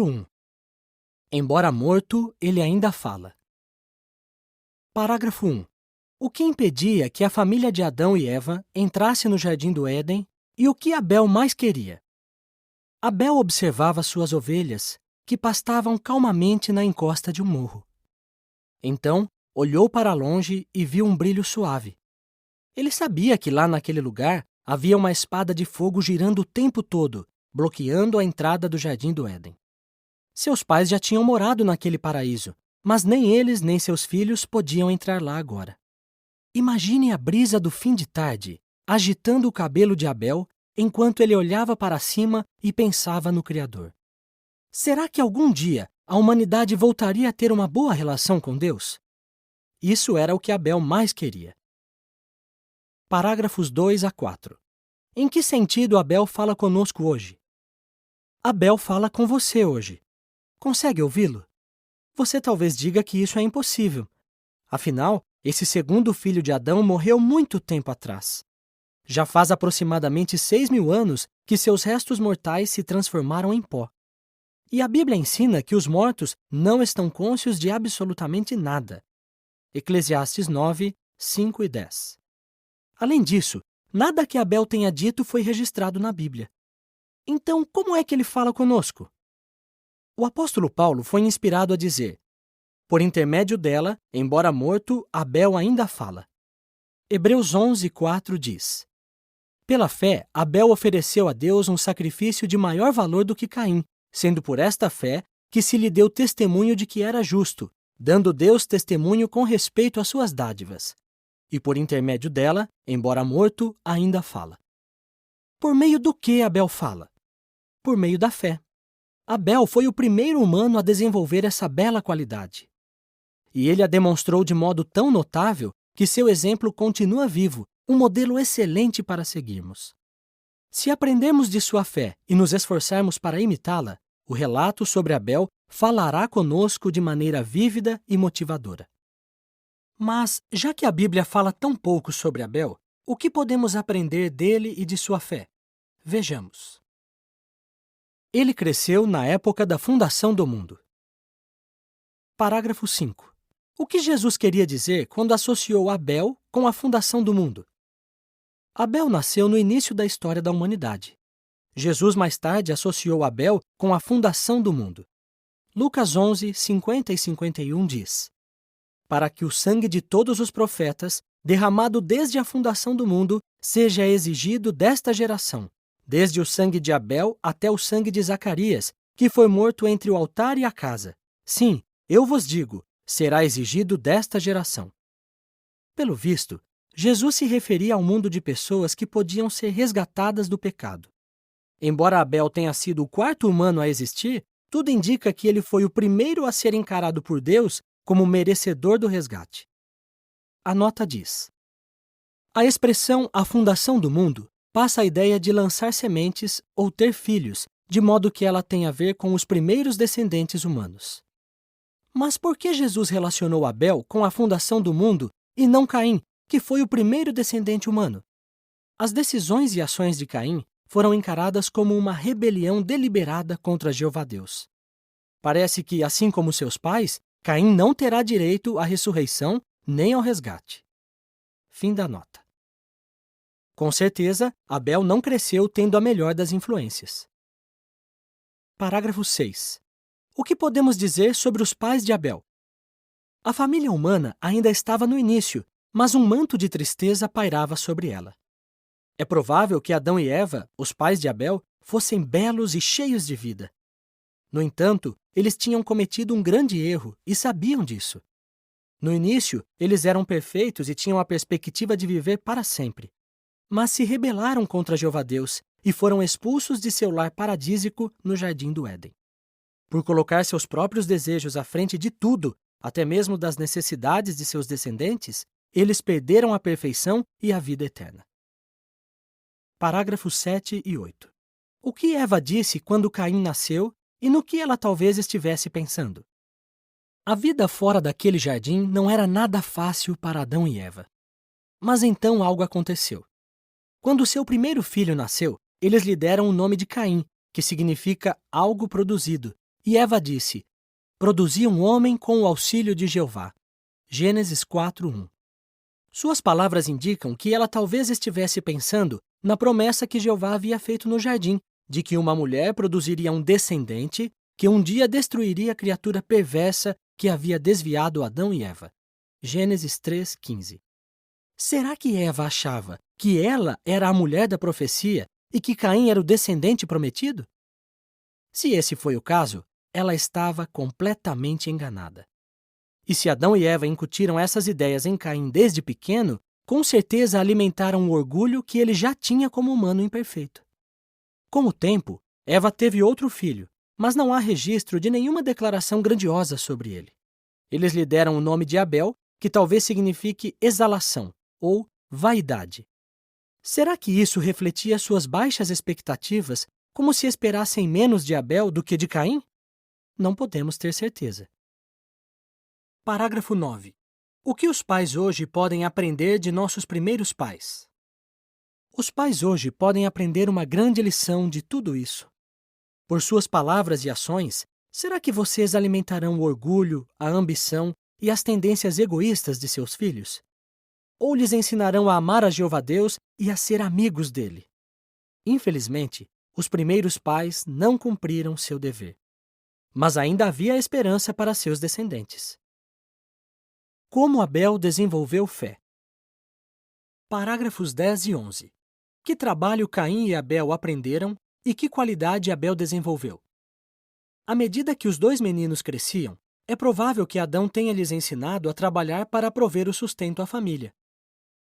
1. Embora morto, ele ainda fala. Parágrafo 1. O que impedia que a família de Adão e Eva entrasse no jardim do Éden e o que Abel mais queria? Abel observava suas ovelhas, que pastavam calmamente na encosta de um morro. Então, olhou para longe e viu um brilho suave. Ele sabia que lá naquele lugar havia uma espada de fogo girando o tempo todo, bloqueando a entrada do jardim do Éden. Seus pais já tinham morado naquele paraíso, mas nem eles nem seus filhos podiam entrar lá agora. Imagine a brisa do fim de tarde, agitando o cabelo de Abel, enquanto ele olhava para cima e pensava no Criador. Será que algum dia a humanidade voltaria a ter uma boa relação com Deus? Isso era o que Abel mais queria. Parágrafos 2 a 4. Em que sentido Abel fala conosco hoje? Abel fala com você hoje. Consegue ouvi-lo? Você talvez diga que isso é impossível. Afinal, esse segundo filho de Adão morreu muito tempo atrás. Já faz aproximadamente 6.000 anos que seus restos mortais se transformaram em pó. E a Bíblia ensina que os mortos não estão cônscios de absolutamente nada. Eclesiastes 9, 5 e 10. Além disso, nada que Abel tenha dito foi registrado na Bíblia. Então, como é que ele fala conosco? O apóstolo Paulo foi inspirado a dizer: por intermédio dela, embora morto, Abel ainda fala. Hebreus 11, 4 diz: pela fé, Abel ofereceu a Deus um sacrifício de maior valor do que Caim, sendo por esta fé que se lhe deu testemunho de que era justo, dando Deus testemunho com respeito às suas dádivas. E por intermédio dela, embora morto, ainda fala. Por meio do que Abel fala? Por meio da fé. Abel foi o primeiro humano a desenvolver essa bela qualidade. E ele a demonstrou de modo tão notável que seu exemplo continua vivo, um modelo excelente para seguirmos. Se aprendermos de sua fé e nos esforçarmos para imitá-la, o relato sobre Abel falará conosco de maneira vívida e motivadora. Mas, já que a Bíblia fala tão pouco sobre Abel, o que podemos aprender dele e de sua fé? Vejamos. Ele cresceu na época da fundação do mundo. Parágrafo 5. O que Jesus queria dizer quando associou Abel com a fundação do mundo? Abel nasceu no início da história da humanidade. Jesus mais tarde associou Abel com a fundação do mundo. Lucas 11, 50 e 51 diz: para que o sangue de todos os profetas, derramado desde a fundação do mundo, seja exigido desta geração, desde o sangue de Abel até o sangue de Zacarias, que foi morto entre o altar e a casa. Sim, eu vos digo, será exigido desta geração. Pelo visto, Jesus se referia ao mundo de pessoas que podiam ser resgatadas do pecado. Embora Abel tenha sido o quarto humano a existir, tudo indica que ele foi o primeiro a ser encarado por Deus como merecedor do resgate. A nota diz: a expressão a fundação do mundo passa a ideia de lançar sementes ou ter filhos, de modo que ela tem a ver com os primeiros descendentes humanos. Mas por que Jesus relacionou Abel com a fundação do mundo e não Caim, que foi o primeiro descendente humano? As decisões e ações de Caim foram encaradas como uma rebelião deliberada contra Jeová Deus. Parece que, assim como seus pais, Caim não terá direito à ressurreição nem ao resgate. Fim da nota. Com certeza, Abel não cresceu tendo a melhor das influências. Parágrafo 6. O que podemos dizer sobre os pais de Abel? A família humana ainda estava no início, mas um manto de tristeza pairava sobre ela. É provável que Adão e Eva, os pais de Abel, fossem belos e cheios de vida. No entanto, eles tinham cometido um grande erro e sabiam disso. No início, eles eram perfeitos e tinham a perspectiva de viver para sempre. Mas se rebelaram contra Jeová Deus e foram expulsos de seu lar paradísico no jardim do Éden. Por colocar seus próprios desejos à frente de tudo, até mesmo das necessidades de seus descendentes, eles perderam a perfeição e a vida eterna. Parágrafos 7 e 8. O que Eva disse quando Caim nasceu e no que ela talvez estivesse pensando? A vida fora daquele jardim não era nada fácil para Adão e Eva. Mas então algo aconteceu. Quando seu primeiro filho nasceu, eles lhe deram o nome de Caim, que significa algo produzido, e Eva disse: produzi um homem com o auxílio de Jeová. Gênesis 4:1. Suas palavras indicam que ela talvez estivesse pensando na promessa que Jeová havia feito no jardim, de que uma mulher produziria um descendente que um dia destruiria a criatura perversa que havia desviado Adão e Eva. Gênesis 3:15. Será que Eva achava que ela era a mulher da profecia e que Caim era o descendente prometido? Se esse foi o caso, ela estava completamente enganada. E se Adão e Eva incutiram essas ideias em Caim desde pequeno, com certeza alimentaram o orgulho que ele já tinha como humano imperfeito. Com o tempo, Eva teve outro filho, mas não há registro de nenhuma declaração grandiosa sobre ele. Eles lhe deram o nome de Abel, que talvez signifique exalação ou vaidade. Será que isso refletia suas baixas expectativas, como se esperassem menos de Abel do que de Caim? Não podemos ter certeza. Parágrafo 9. O que os pais hoje podem aprender de nossos primeiros pais? Os pais hoje podem aprender uma grande lição de tudo isso. Por suas palavras e ações, será que vocês alimentarão o orgulho, a ambição e as tendências egoístas de seus filhos? Ou lhes ensinarão a amar a Jeová Deus e a ser amigos dele? Infelizmente, os primeiros pais não cumpriram seu dever. Mas ainda havia esperança para seus descendentes. Como Abel desenvolveu fé? Parágrafos 10 e 11. Que trabalho Caim e Abel aprenderam e que qualidade Abel desenvolveu? À medida que os dois meninos cresciam, é provável que Adão tenha lhes ensinado a trabalhar para prover o sustento à família.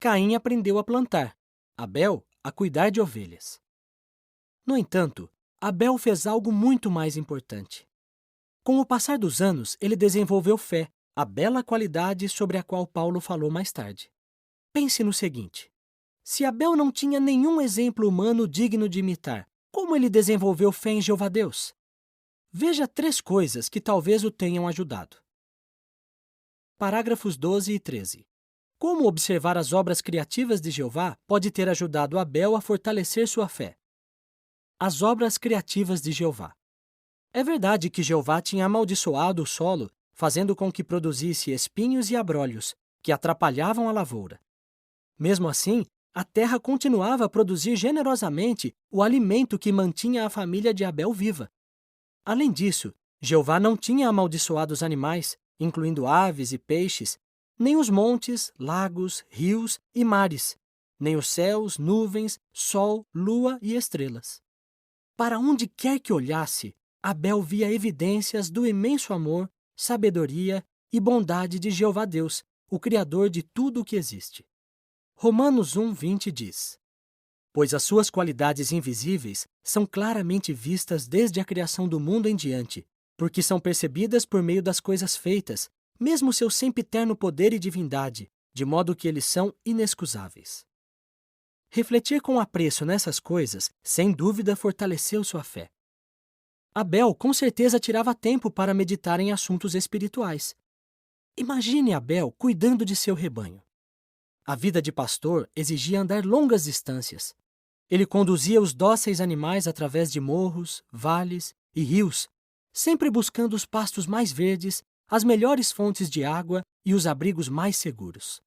Caim aprendeu a plantar, Abel a cuidar de ovelhas. No entanto, Abel fez algo muito mais importante. Com o passar dos anos, ele desenvolveu fé, a bela qualidade sobre a qual Paulo falou mais tarde. Pense no seguinte: se Abel não tinha nenhum exemplo humano digno de imitar, como ele desenvolveu fé em Jeová Deus? Veja 3 coisas que talvez o tenham ajudado. Parágrafos 12 e 13. Como observar as obras criativas de Jeová pode ter ajudado Abel a fortalecer sua fé? As obras criativas de Jeová. É verdade que Jeová tinha amaldiçoado o solo, fazendo com que produzisse espinhos e abrolhos, que atrapalhavam a lavoura. Mesmo assim, a terra continuava a produzir generosamente o alimento que mantinha a família de Abel viva. Além disso, Jeová não tinha amaldiçoado os animais, incluindo aves e peixes, nem os montes, lagos, rios e mares, nem os céus, nuvens, sol, lua e estrelas. Para onde quer que olhasse, Abel via evidências do imenso amor, sabedoria e bondade de Jeová Deus, o Criador de tudo o que existe. Romanos 1:20 diz: pois as suas qualidades invisíveis são claramente vistas desde a criação do mundo em diante, porque são percebidas por meio das coisas feitas, mesmo seu sempiterno poder e divindade, de modo que eles são inexcusáveis. Refletir com apreço nessas coisas, sem dúvida, fortaleceu sua fé. Abel com certeza tirava tempo para meditar em assuntos espirituais. Imagine Abel cuidando de seu rebanho. A vida de pastor exigia andar longas distâncias. Ele conduzia os dóceis animais através de morros, vales e rios, sempre buscando os pastos mais verdes, as melhores fontes de água e os abrigos mais seguros.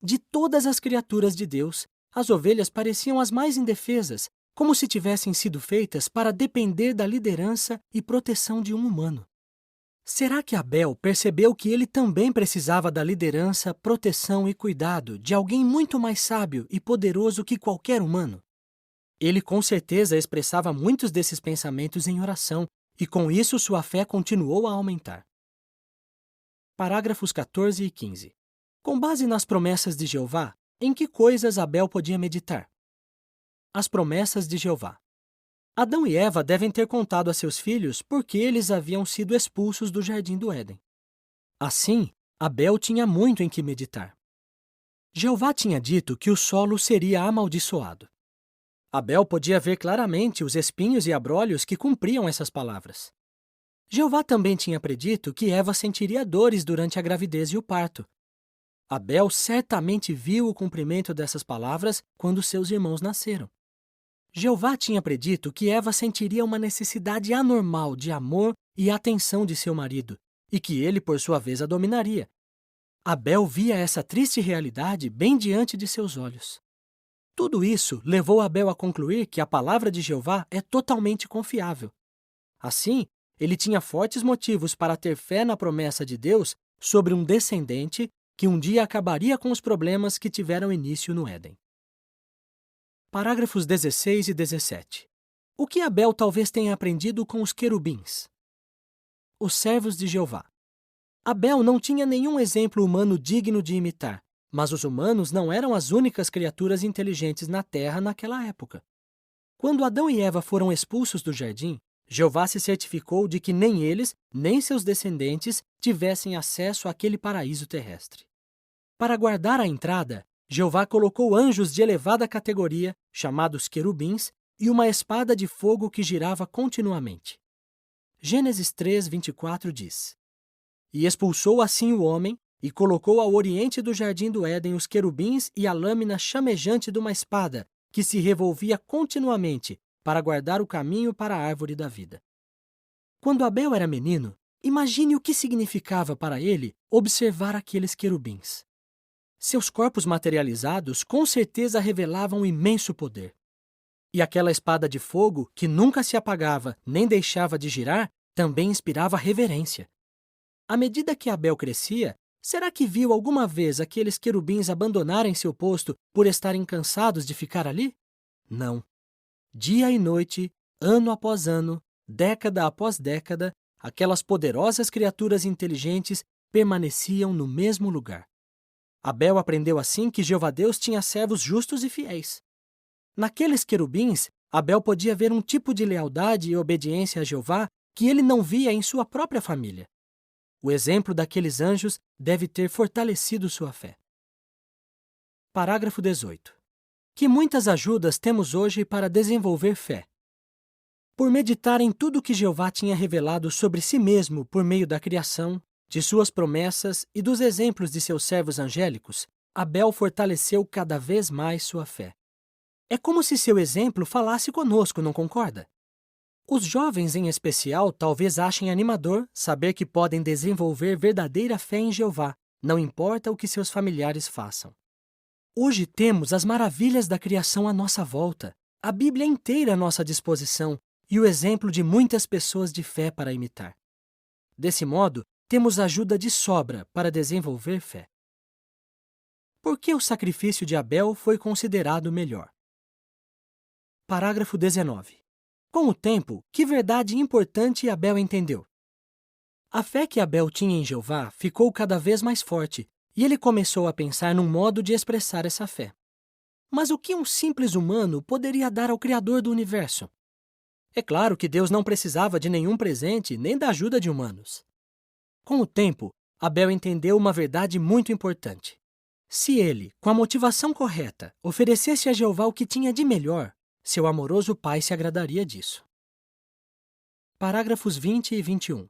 De todas as criaturas de Deus, as ovelhas pareciam as mais indefesas, como se tivessem sido feitas para depender da liderança e proteção de um humano. Será que Abel percebeu que ele também precisava da liderança, proteção e cuidado de alguém muito mais sábio e poderoso que qualquer humano? Ele com certeza expressava muitos desses pensamentos em oração, e com isso sua fé continuou a aumentar. Parágrafos 14 e 15. Com base nas promessas de Jeová, em que coisas Abel podia meditar? As promessas de Jeová. Adão e Eva devem ter contado a seus filhos por que eles haviam sido expulsos do jardim do Éden. Assim, Abel tinha muito em que meditar. Jeová tinha dito que o solo seria amaldiçoado. Abel podia ver claramente os espinhos e abrolhos que cumpriam essas palavras. Jeová também tinha predito que Eva sentiria dores durante a gravidez e o parto. Abel certamente viu o cumprimento dessas palavras quando seus irmãos nasceram. Jeová tinha predito que Eva sentiria uma necessidade anormal de amor e a atenção de seu marido, e que ele, por sua vez, a dominaria. Abel via essa triste realidade bem diante de seus olhos. Tudo isso levou Abel a concluir que a palavra de Jeová é totalmente confiável. Assim, ele tinha fortes motivos para ter fé na promessa de Deus sobre um descendente que um dia acabaria com os problemas que tiveram início no Éden. Parágrafos 16 e 17. O que Abel talvez tenha aprendido com os querubins? Os servos de Jeová. Abel não tinha nenhum exemplo humano digno de imitar, mas os humanos não eram as únicas criaturas inteligentes na Terra naquela época. Quando Adão e Eva foram expulsos do jardim, Jeová se certificou de que nem eles, nem seus descendentes tivessem acesso àquele paraíso terrestre. Para guardar a entrada, Jeová colocou anjos de elevada categoria, chamados querubins, e uma espada de fogo que girava continuamente. Gênesis 3, 24 diz: E expulsou assim o homem, e colocou ao oriente do jardim do Éden os querubins e a lâmina chamejante de uma espada, que se revolvia continuamente, para guardar o caminho para a árvore da vida. Quando Abel era menino, imagine o que significava para ele observar aqueles querubins. Seus corpos materializados com certeza revelavam imenso poder. E aquela espada de fogo, que nunca se apagava nem deixava de girar, também inspirava reverência. À medida que Abel crescia, será que viu alguma vez aqueles querubins abandonarem seu posto por estarem cansados de ficar ali? Não. Dia e noite, ano após ano, década após década, aquelas poderosas criaturas inteligentes permaneciam no mesmo lugar. Abel aprendeu assim que Jeová Deus tinha servos justos e fiéis. Naqueles querubins, Abel podia ver um tipo de lealdade e obediência a Jeová que ele não via em sua própria família. O exemplo daqueles anjos deve ter fortalecido sua fé. Parágrafo 18. Que muitas ajudas temos hoje para desenvolver fé. Por meditar em tudo que Jeová tinha revelado sobre si mesmo por meio da criação, de suas promessas e dos exemplos de seus servos angélicos, Abel fortaleceu cada vez mais sua fé. É como se seu exemplo falasse conosco, não concorda? Os jovens, em especial, talvez achem animador saber que podem desenvolver verdadeira fé em Jeová, não importa o que seus familiares façam. Hoje temos as maravilhas da criação à nossa volta, a Bíblia inteira à nossa disposição e o exemplo de muitas pessoas de fé para imitar. Desse modo, temos ajuda de sobra para desenvolver fé. Por que o sacrifício de Abel foi considerado melhor? Parágrafo 19. Com o tempo, que verdade importante Abel entendeu? A fé que Abel tinha em Jeová ficou cada vez mais forte e ele começou a pensar num modo de expressar essa fé. Mas o que um simples humano poderia dar ao Criador do universo? É claro que Deus não precisava de nenhum presente nem da ajuda de humanos. Com o tempo, Abel entendeu uma verdade muito importante. Se ele, com a motivação correta, oferecesse a Jeová o que tinha de melhor, seu amoroso pai se agradaria disso. Parágrafos 20 e 21.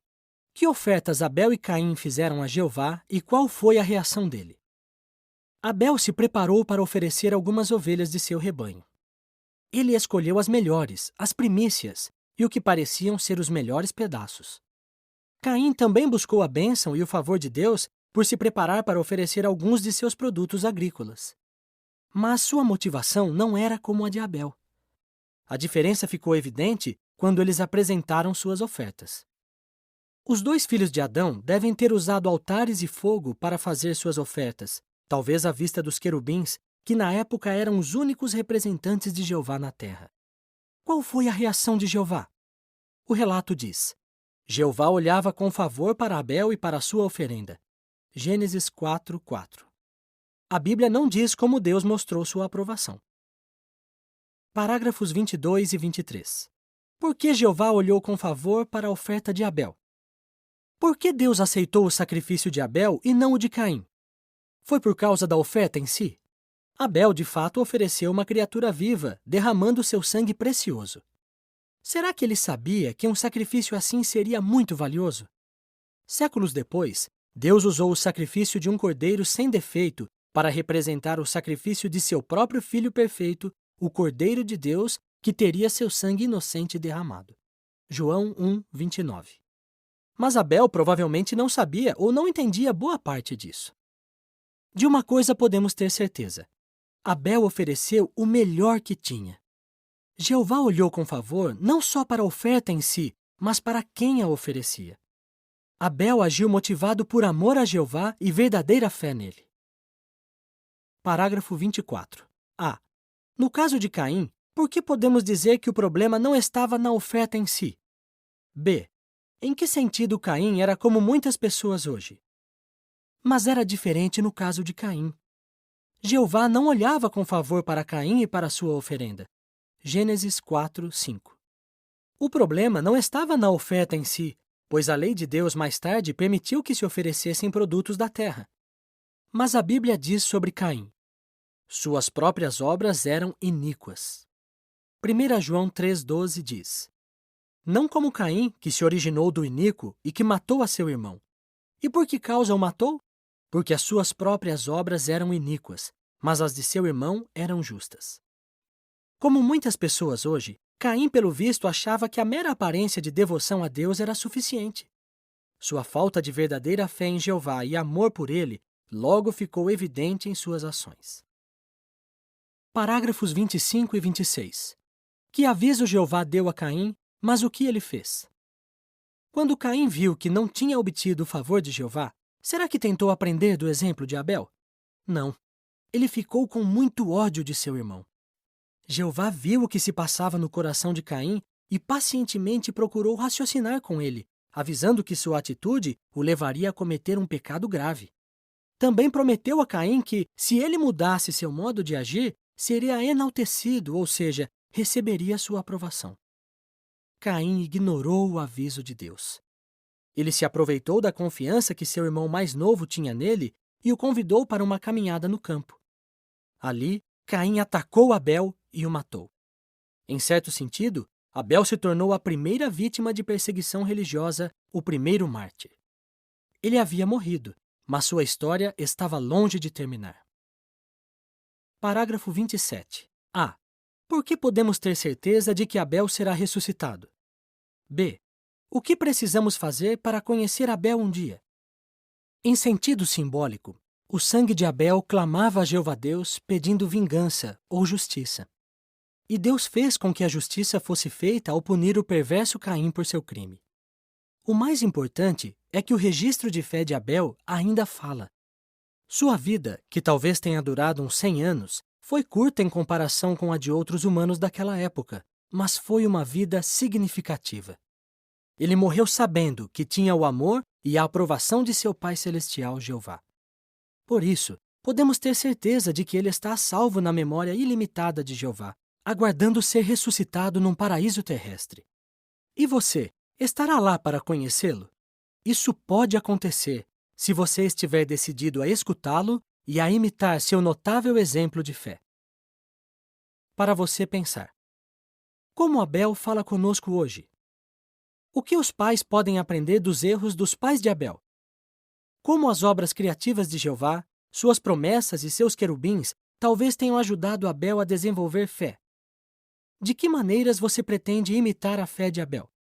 Que ofertas Abel e Caim fizeram a Jeová e qual foi a reação dele? Abel se preparou para oferecer algumas ovelhas de seu rebanho. Ele escolheu as melhores, as primícias, e o que pareciam ser os melhores pedaços. Caim também buscou a bênção e o favor de Deus por se preparar para oferecer alguns de seus produtos agrícolas. Mas sua motivação não era como a de Abel. A diferença ficou evidente quando eles apresentaram suas ofertas. Os dois filhos de Adão devem ter usado altares e fogo para fazer suas ofertas, talvez à vista dos querubins, que na época eram os únicos representantes de Jeová na terra. Qual foi a reação de Jeová? O relato diz: Jeová olhava com favor para Abel e para sua oferenda. Gênesis 4:4. A Bíblia não diz como Deus mostrou sua aprovação. Parágrafos 22 e 23. Por que Jeová olhou com favor para a oferta de Abel? Por que Deus aceitou o sacrifício de Abel e não o de Caim? Foi por causa da oferta em si? Abel, de fato, ofereceu uma criatura viva, derramando seu sangue precioso. Será que ele sabia que um sacrifício assim seria muito valioso? Séculos depois, Deus usou o sacrifício de um cordeiro sem defeito para representar o sacrifício de seu próprio Filho perfeito, o Cordeiro de Deus, que teria seu sangue inocente derramado. João 1:29. Mas Abel provavelmente não sabia ou não entendia boa parte disso. De uma coisa podemos ter certeza: Abel ofereceu o melhor que tinha. Jeová olhou com favor não só para a oferta em si, mas para quem a oferecia. Abel agiu motivado por amor a Jeová e verdadeira fé nele. Parágrafo 24. A. No caso de Caim, por que podemos dizer que o problema não estava na oferta em si? B. Em que sentido Caim era como muitas pessoas hoje? Mas era diferente no caso de Caim. Jeová não olhava com favor para Caim e para sua oferenda. Gênesis 4, 5. O problema não estava na oferta em si, pois a lei de Deus mais tarde permitiu que se oferecessem produtos da terra. Mas a Bíblia diz sobre Caim: suas próprias obras eram iníquas. 1 João 3,12 diz: não como Caim, que se originou do iníquo e que matou a seu irmão. E por que causa o matou? Porque as suas próprias obras eram iníquas, mas as de seu irmão eram justas. Como muitas pessoas hoje, Caim, pelo visto, achava que a mera aparência de devoção a Deus era suficiente. Sua falta de verdadeira fé em Jeová e amor por ele logo ficou evidente em suas ações. Parágrafos 25 e 26. Que aviso Jeová deu a Caim, mas o que ele fez? Quando Caim viu que não tinha obtido o favor de Jeová, será que tentou aprender do exemplo de Abel? Não. Ele ficou com muito ódio de seu irmão. Jeová viu o que se passava no coração de Caim e pacientemente procurou raciocinar com ele, avisando que sua atitude o levaria a cometer um pecado grave. Também prometeu a Caim que, se ele mudasse seu modo de agir, seria enaltecido, ou seja, receberia sua aprovação. Caim ignorou o aviso de Deus. Ele se aproveitou da confiança que seu irmão mais novo tinha nele e o convidou para uma caminhada no campo. Ali, Caim atacou Abel e o matou. Em certo sentido, Abel se tornou a primeira vítima de perseguição religiosa, o primeiro mártir. Ele havia morrido, mas sua história estava longe de terminar. Parágrafo 27. A. Por que podemos ter certeza de que Abel será ressuscitado? B. O que precisamos fazer para conhecer Abel um dia? Em sentido simbólico, o sangue de Abel clamava a Jeová Deus pedindo vingança ou justiça. E Deus fez com que a justiça fosse feita ao punir o perverso Caim por seu crime. O mais importante é que o registro de fé de Abel ainda fala. Sua vida, que talvez tenha durado uns 100 anos, foi curta em comparação com a de outros humanos daquela época, mas foi uma vida significativa. Ele morreu sabendo que tinha o amor e a aprovação de seu Pai Celestial, Jeová. Por isso, podemos ter certeza de que ele está a salvo na memória ilimitada de Jeová, aguardando ser ressuscitado num paraíso terrestre. E você, estará lá para conhecê-lo? Isso pode acontecer se você estiver decidido a escutá-lo e a imitar seu notável exemplo de fé. Para você pensar: como Abel fala conosco hoje? O que os pais podem aprender dos erros dos pais de Abel? Como as obras criativas de Jeová, suas promessas e seus querubins talvez tenham ajudado Abel a desenvolver fé? De que maneiras você pretende imitar a fé de Abel?